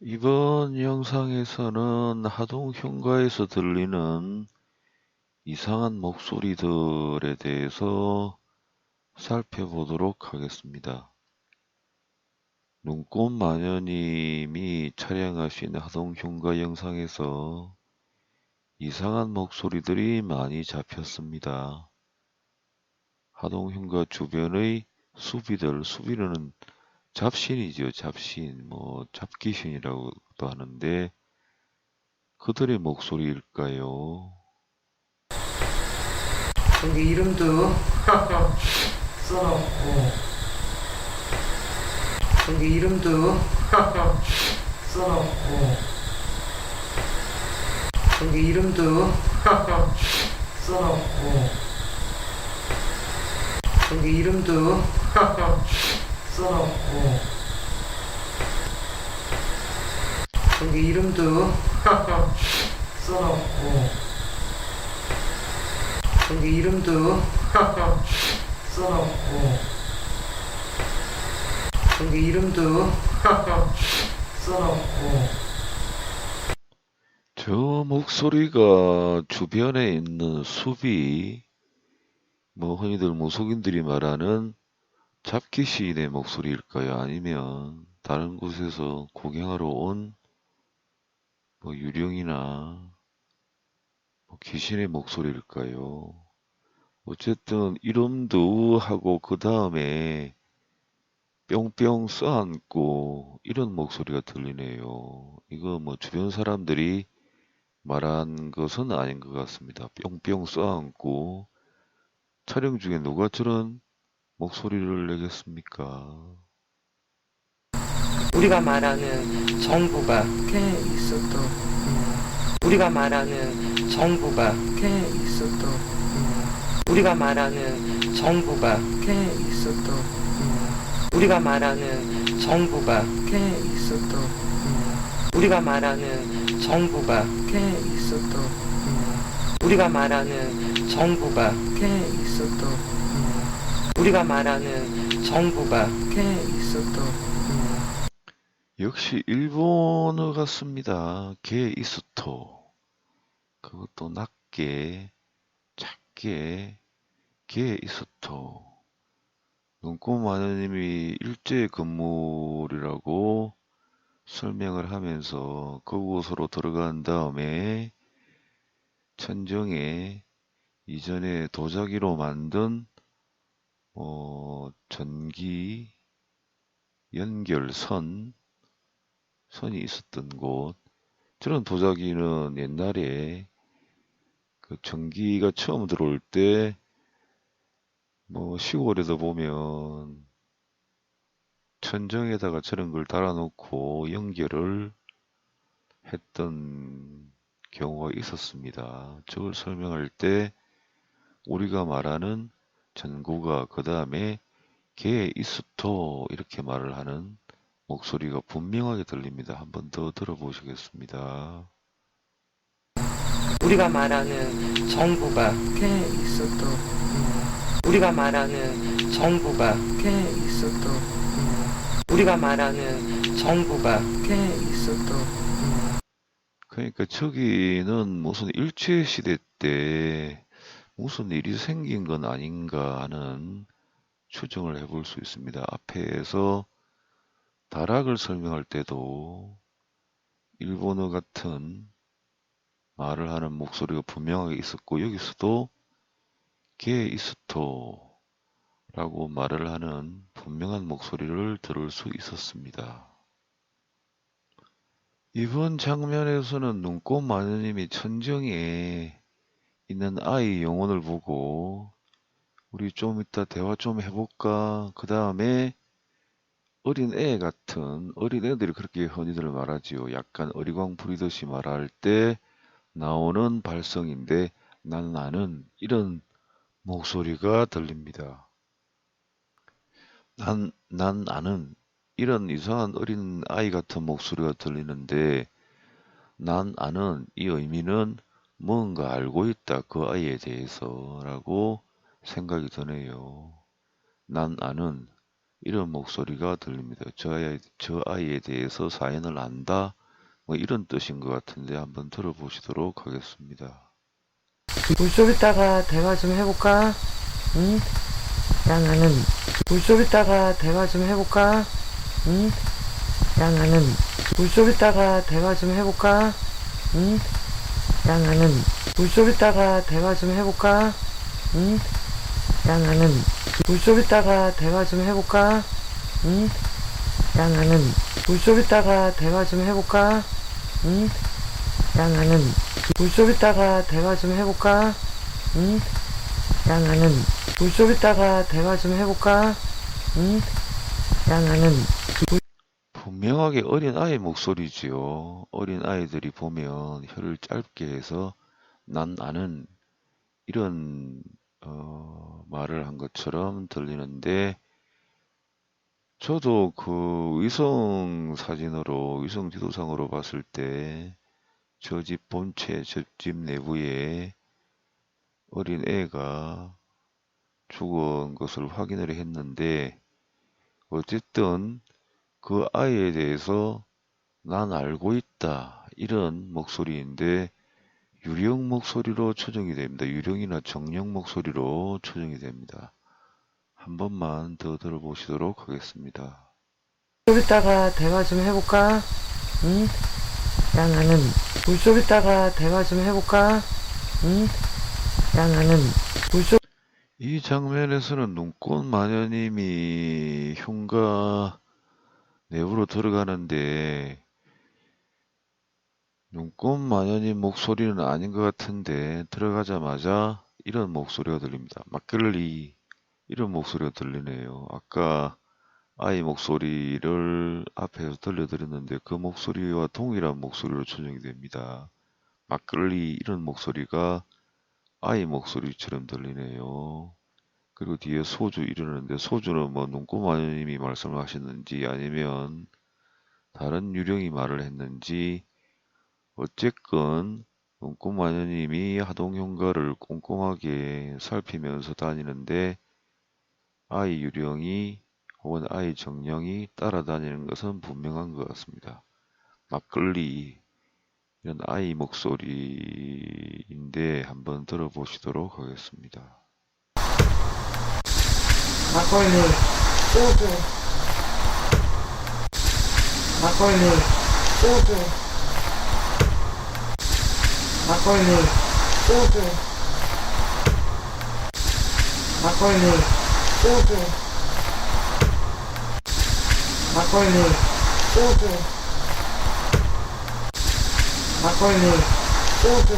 이번 영상에서는 하동 현가에서 들리는 이상한 목소리들에 대해서 살펴보도록 하겠습니다. 눈꽃 마녀님이 촬영하신 하동 현가 영상에서 이상한 목소리들이 많이 잡혔습니다. 하동 현가 주변의 수비는 잡신이죠. 잡신, 잡귀신이라고도 하는데 그들의 목소리일까요? 거기 이름도 써놓고 거기 이름도 써놓고 거기 이름도 써놓고 거기 이름도 써놓고 거기 이름도 써놓고 거기 이름도 써놓고 거기 이름도 써놓고 저 목소리가 주변에 있는 숲이 흔히들 무속인들이 말하는 잡귀신의 목소리일까요? 아니면 다른 곳에서 구경하러 온 유령이나 귀신의 목소리일까요? 어쨌든 이름도 하고 그 다음에 뿅뿅 써안고 이런 목소리가 들리네요. 이거 주변 사람들이 말한 것은 아닌 것 같습니다. 뿅뿅 써안고 촬영 중에 누가 저런 목소리를 내겠습니까? 우리가 말하는 정부가 꽤 있었던 우리가 말하는 정부가 꽤 있었던 우리가 말하는 정부가 꽤 있었던 우리가 말하는 정부가 꽤 있었던 우리가 말하는 정부가 꽤 있었던 우리가 말하는 정부가 꽤 있었던 우리가 말하는 정부가 꽤 있었던 역시 일본어 같습니다. 게이스토. 그것도 낮게, 작게, 게이스토. 눈꽃 마녀님이 일제 건물이라고 설명을 하면서 그곳으로 들어간 다음에 천정에 이전에 도자기로 만든 전기 연결선이 있었던 곳. 저런 도자기는 옛날에 그 전기가 처음 들어올 때 시골에도 보면 천정에다가 저런 걸 달아놓고 연결을 했던 경우가 있었습니다. 저걸 설명할 때 우리가 말하는 전구가 그 다음에 게이스토 이렇게 말을 하는 목소리가 분명하게 들립니다. 한 번 더 들어보시겠습니다. 우리가 말하는 정부가 꽤 있었던 우리가 말하는 정부가 꽤 있었던 우리가 말하는 정부가 꽤 있었던 그러니까 저기는 무슨 일제시대 때 무슨 일이 생긴 건 아닌가 하는 추정을 해볼 수 있습니다. 앞에서 다락을 설명할 때도 일본어 같은 말을 하는 목소리가 분명하게 있었고 여기서도 게이스토라고 말을 하는 분명한 목소리를 들을 수 있었습니다. 이번 장면에서는 눈꽃 마녀님이 천정에 있는 아이 영혼을 보고 우리 좀 이따 대화 좀 해볼까? 그 다음에 어린애 같은 어린애들이 그렇게 흔히들 말하지요. 약간 어리광 부리듯이 말할 때 나오는 발성인데 난 아는 이런 목소리가 들립니다. 난 아는 이런 이상한 어린 아이 같은 목소리가 들리는데 난 아는 이 의미는 뭔가 알고 있다 그 아이에 대해서 라고 생각이 드네요. 난 아는 이런 목소리가 들립니다. 저 아이에 대해서 사연을 안다, 뭐 이런 뜻인 것 같은데 한번 들어보시도록 하겠습니다. 물좀 이따가 대화 좀 해볼까? 응? 야 나는 물좀 이따가 대화 좀 해볼까? 응? 야 나는 물좀 이따가 대화 좀 해볼까? 응? 야 나는 물좀 이따가 대화 좀 해볼까? 응? 야 나는 물좀 이따가 대화 좀 해볼까? 응? 야 나는 물좀 이따가 대화 좀 해볼까? 응? 야 나는 물좀 이따가 대화 좀 해볼까? 응? 야 나는 물좀 이따가 대화 좀 해볼까? 응? 야 나는 분명하게 어린 아이 목소리지요. 어린 아이들이 보면 혀를 짧게 해서 난 아는 이런 말을 한 것처럼 들리는데 저도 그 위성 사진으로 위성 지도상으로 봤을 때 저 집 본체, 저 집 내부에 어린 애가 죽은 것을 확인을 했는데 어쨌든 그 아이에 대해서 난 알고 있다 이런 목소리인데 유령 목소리로 추정이 됩니다. 유령이나 정령 목소리로 추정이 됩니다. 한 번만 더 들어보시도록 하겠습니다. 좀 이따가 대화 좀 해볼까? 응? 야 나는 물좀 이따가 대화 좀 해볼까? 응? 야 나는 물좀 이 장면에서는 눈꽃 마녀님이 흉가 내부로 들어가는데 눈꽃 마녀님 목소리는 아닌 것 같은데 들어가자마자 이런 목소리가 들립니다. 막걸리 이런 목소리가 들리네요. 아까 아이 목소리를 앞에서 들려드렸는데 그 목소리와 동일한 목소리로 추정이 됩니다. 막걸리 이런 목소리가 아이 목소리처럼 들리네요. 그리고 뒤에 소주 이러는데 소주는 뭐 눈꼬마님이 말씀하셨는지 아니면 다른 유령이 말을 했는지 어쨌건 눈꼬마녀님이 하동흉가를 꼼꼼하게 살피면서 다니는데 아이 유령이 혹은 아이 정령이 따라다니는 것은 분명한 것 같습니다. 막걸리 이런 아이 목소리인데 한번 들어보시도록 하겠습니다. 막걸리 소주 막걸리 소주 막걸리 소주 막걸리 소주 막걸리 소주 막걸리 소주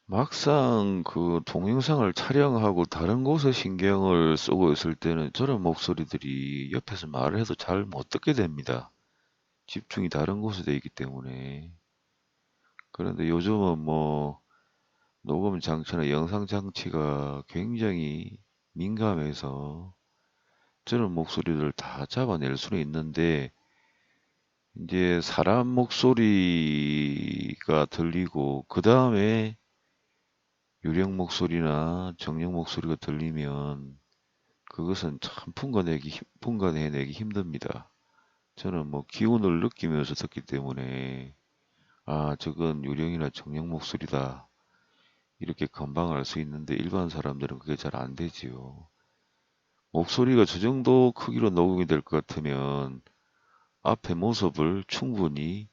막상 그 동영상을 촬영하고 다른 곳에 신경을 쓰고 있을 때는 저런 목소리들이 옆에서 말을 해도 잘 못 듣게 됩니다. 집중이 다른 곳에 돼 있기 때문에. 그런데 요즘은 뭐 녹음 장치나 영상 장치가 굉장히 민감해서 저런 목소리를 다 잡아낼 수는 있는데 이제 사람 목소리가 들리고 그 다음에 유령 목소리나 정령 목소리가 들리면 그것은 참 분간해내기 힘듭니다. 저는 뭐 기운을 느끼면서 듣기 때문에 아 저건 유령이나 정령 목소리다 이렇게 금방 알 수 있는데 일반 사람들은 그게 잘 안 되지요. 목소리가 저 정도 크기로 녹음이 될 것 같으면 앞에 모습을 충분히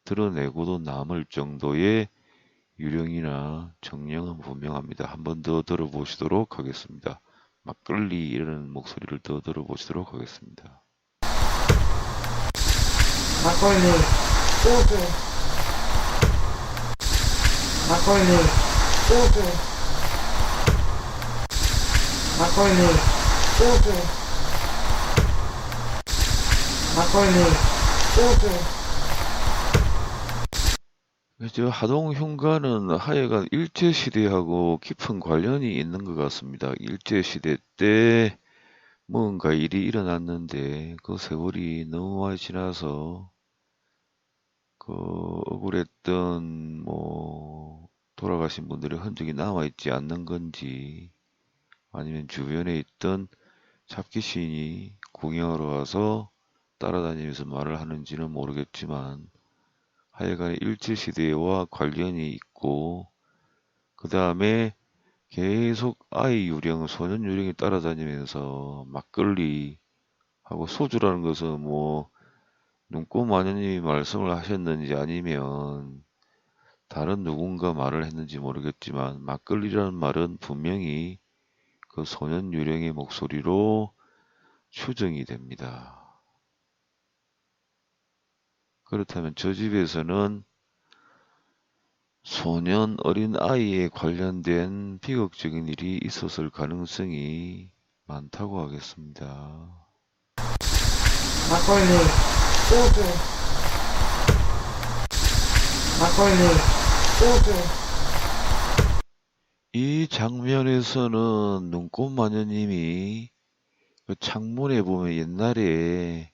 드러내고도 남을 정도의 유령이나 정령은 분명합니다. 한 번 더 들어보시도록 하겠습니다. 막걸리 이라는 목소리를 더 들어보시도록 하겠습니다. 막걸리 소주 막걸리 소주 막걸리 소주 막걸리 소주 저 하동 흉가는 하여간 일제시대하고 깊은 관련이 있는 것 같습니다. 일제시대 때 뭔가 일이 일어났는데 그 세월이 너무 많이 지나서 그 억울했던 뭐 돌아가신 분들의 흔적이 남아있지 않는 건지 아니면 주변에 있던 잡기 시인이 구경하러 와서 따라다니면서 말을 하는지는 모르겠지만 하여간에 일제시대와 관련이 있고 그 다음에 계속 아이 유령, 소년 유령이 따라다니면서 막걸리 하고 소주라는 것은 뭐 눈꽃 마녀님이 말씀을 하셨는지 아니면 다른 누군가 말을 했는지 모르겠지만 막걸리라는 말은 분명히 그 소년 유령의 목소리로 추정이 됩니다. 그렇다면 저 집에서는 소년 어린 아이에 관련된 비극적인 일이 있었을 가능성이 많다고 하겠습니다. 막걸리, 소주, 막걸리, 소주. 이 장면에서는 눈꽃 마녀님이 그 창문에 보면 옛날에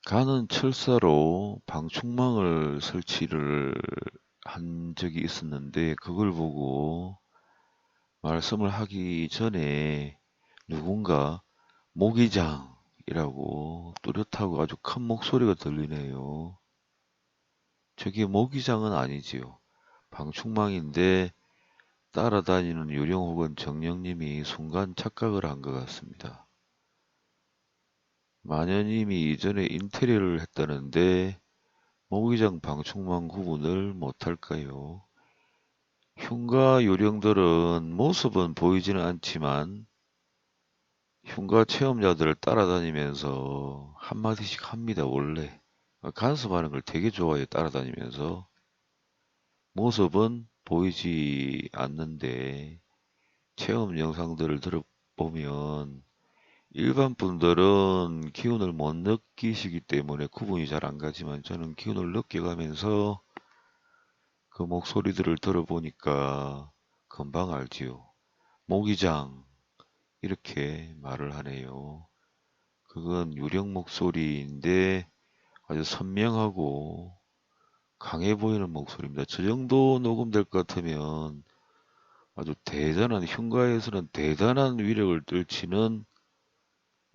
가는 철사로 방충망을 설치를 한 적이 있었는데 그걸 보고 말씀을 하기 전에 누군가 모기장이라고 뚜렷하고 아주 큰 목소리가 들리네요. 저게 모기장은 아니지요. 방충망인데 따라다니는 유령 혹은 정령님이 순간 착각을 한 것 같습니다. 마녀님이 이전에 인테리어를 했다는데 모기장 방충망 구분을 못할까요? 흉가 요령들은 모습은 보이지는 않지만 흉가 체험자들을 따라다니면서 한마디씩 합니다. 원래 간섭하는 걸 되게 좋아해요. 따라다니면서 모습은 보이지 않는데 체험 영상들을 들어보면 일반 분들은 기운을 못 느끼시기 때문에 구분이 잘 안 가지만 저는 기운을 느껴가면서 그 목소리들을 들어보니까 금방 알지요. 모기장 이렇게 말을 하네요. 그건 유령 목소리인데 아주 선명하고 강해 보이는 목소리입니다. 저 정도 녹음될 것 같으면 아주 대단한 흉가에서는 대단한 위력을 떨치는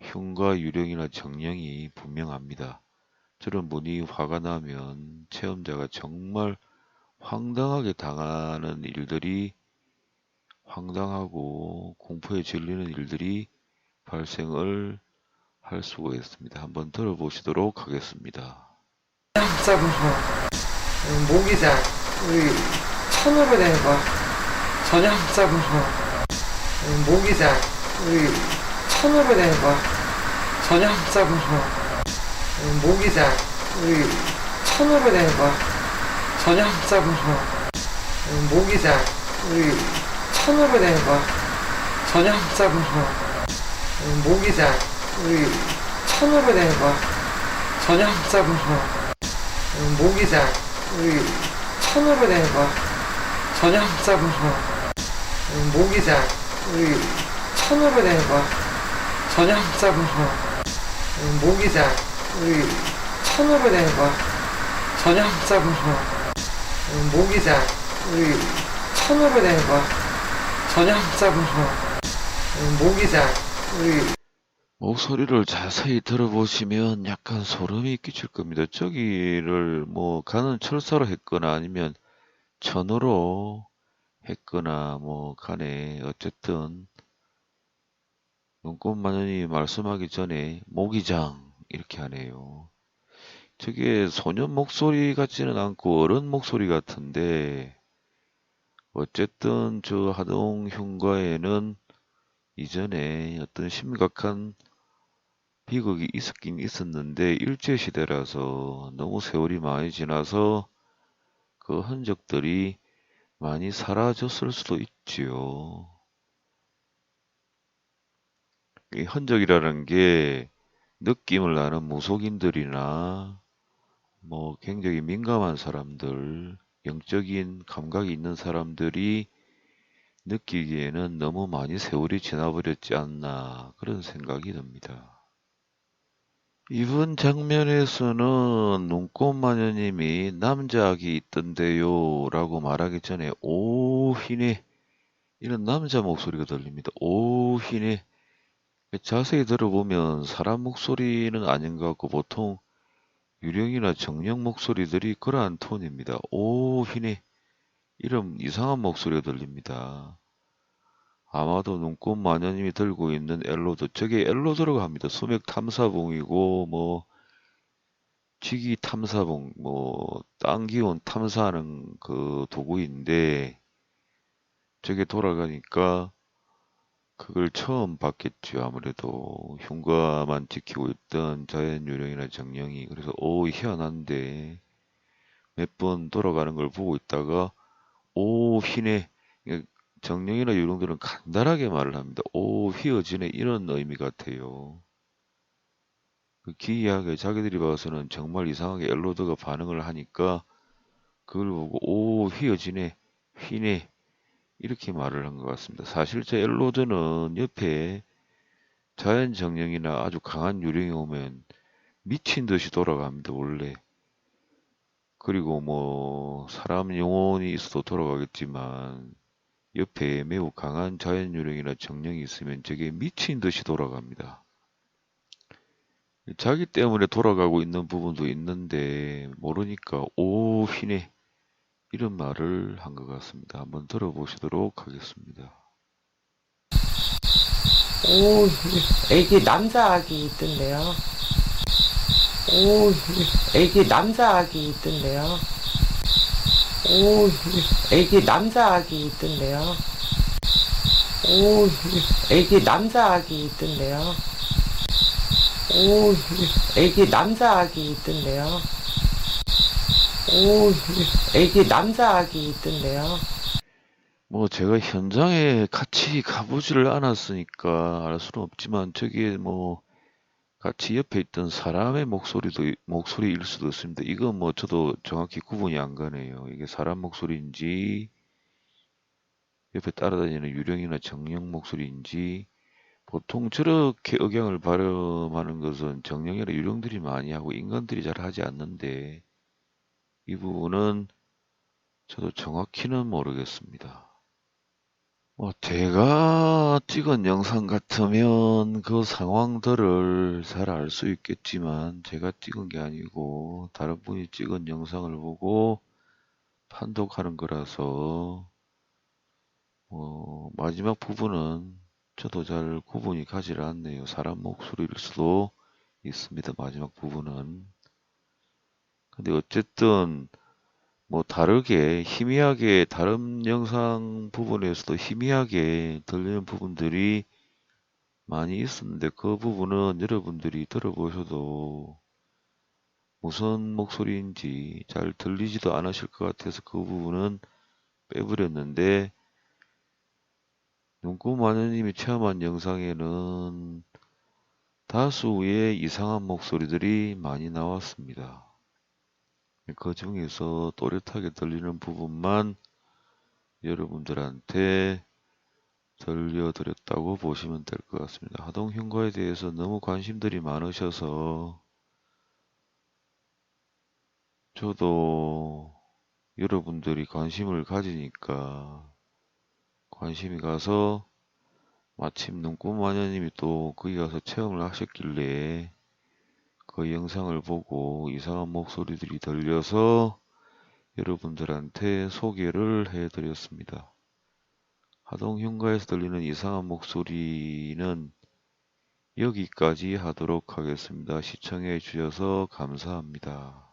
흉가 유령이나 정령이 분명합니다. 저런 분이 화가 나면 체험자가 정말 황당하게 당하는 일들이 황당하고 공포에 질리는 일들이 발생을 할 수가 있습니다. 한번 들어보시도록 하겠습니다. 진짜 무서워. 모기장, 우리 천으로 된 거. 전혀 진짜 무서워. 모기장, 우리 천으로 된 거. 전혀 진짜 무서워. 모기장, 우리 천으로 된 거. 전혀 진짜 무서워. 모기장, 우리 천으로 된 거. 전혀 진짜 무서워. 모기장, 우리 천으로 된 거. 전혀 진짜 무서워. 모기장, 우리 천으로 된 거. 전혀 진짜 무서워. 모기장, 우리 천으로 된 거. 전혀 진짜 무서워. 모기장, 우리 천으로 된 거. 전혀 진짜 무서워. 모기장, 우리 천으로 된 거. 전혀 진짜 무서워. 모기장, 우리 목소리를 자세히 들어보시면 약간 소름이 끼칠 겁니다. 저기를 뭐 가는 철사로 했거나 아니면 천으로 했거나 뭐 간에 어쨌든 눈꽃 마녀님이 말씀하기 전에 모기장 이렇게 하네요. 저게 소년 목소리 같지는 않고 어른 목소리 같은데 어쨌든 저 하동 흉가에는 이전에 어떤 심각한 비극이 있었긴 있었는데 일제시대라서 너무 세월이 많이 지나서 그 흔적들이 많이 사라졌을 수도 있지요. 이 흔적이라는 게 느낌을 나는 무속인들이나 뭐 굉장히 민감한 사람들, 영적인 감각이 있는 사람들이 느끼기에는 너무 많이 세월이 지나버렸지 않나 그런 생각이 듭니다. 이번 장면에서는 눈꽃마녀님이 남자악이 있던데요 라고 말하기 전에 오히네 이런 남자 목소리가 들립니다. 오히네 자세히 들어보면 사람 목소리는 아닌 것 같고 보통 유령이나 정령 목소리들이 그러한 톤입니다. 오, 희네. 이런 이상한 목소리가 들립니다. 아마도 눈꽃 마녀님이 들고 있는 엘로드, 저게 엘로드라고 합니다. 수맥 탐사봉이고, 뭐, 지기 탐사봉, 뭐, 땅 기온 탐사하는 그 도구인데, 저게 돌아가니까 그걸 처음 봤겠죠. 아무래도 흉가만 지키고 있던 자연 유령이나 정령이. 그래서, 오, 희한한데, 몇 번 돌아가는 걸 보고 있다가, 오, 휘네. 정령이나 유령들은 간단하게 말을 합니다. 오, 휘어지네. 이런 의미 같아요. 그 기이하게 자기들이 봐서는 정말 이상하게 엘로드가 반응을 하니까 그걸 보고 오, 휘어지네. 휘네. 이렇게 말을 한 것 같습니다. 사실 저 엘로드는 옆에 자연 정령이나 아주 강한 유령이 오면 미친 듯이 돌아갑니다. 원래. 그리고 뭐 사람 영혼이 있어도 돌아가겠지만 옆에 매우 강한 자연유령이나 정령이 있으면 저게 미친 듯이 돌아갑니다. 자기 때문에 돌아가고 있는 부분도 있는데 모르니까 오, 휘네. 이런 말을 한 것 같습니다. 한번 들어보시도록 하겠습니다. 오, 애기 남자 아기 있던데요. 오, 애기 남자 아기 있던데요. 오, 애기 남자 아기 있던데요. 오, 애기 남자 아기 있던데요. 오, 애기 남자 아기 있던데요. 오, 애기 남자 아기 있던데요. 뭐 제가 현장에 같이 가보지를 않았으니까 알 수는 없지만 저기에 뭐 같이 옆에 있던 사람의 목소리일 수도 있습니다. 이건 뭐 저도 정확히 구분이 안 가네요. 이게 사람 목소리인지 옆에 따라다니는 유령이나 정령 목소리인지. 보통 저렇게 억양을 발음하는 것은 정령이나 유령들이 많이 하고 인간들이 잘 하지 않는데 이 부분은 저도 정확히는 모르겠습니다. 뭐 제가 찍은 영상 같으면 그 상황들을 잘 알 수 있겠지만 제가 찍은 게 아니고 다른 분이 찍은 영상을 보고 판독하는 거라서 마지막 부분은 저도 잘 구분이 가지를 않네요. 사람 목소리일 수도 있습니다. 마지막 부분은. 근데 어쨌든 뭐 다르게 희미하게 다른 영상 부분에서도 희미하게 들리는 부분들이 많이 있었는데 그 부분은 여러분들이 들어보셔도 무슨 목소리인지 잘 들리지도 않으실 것 같아서 그 부분은 빼버렸는데 눈꽃 마녀님이 체험한 영상에는 다수의 이상한 목소리들이 많이 나왔습니다. 그 중에서 또렷하게 들리는 부분만 여러분들한테 들려드렸다고 보시면 될 것 같습니다. 하동흉가에 대해서 너무 관심들이 많으셔서 저도 여러분들이 관심을 가지니까 관심이 가서 마침 눈꽃마녀님이 또 거기 가서 체험을 하셨길래 그 영상을 보고 이상한 목소리들이 들려서 여러분들한테 소개를 해드렸습니다. 하동흉가에서 들리는 이상한 목소리는 여기까지 하도록 하겠습니다. 시청해 주셔서 감사합니다.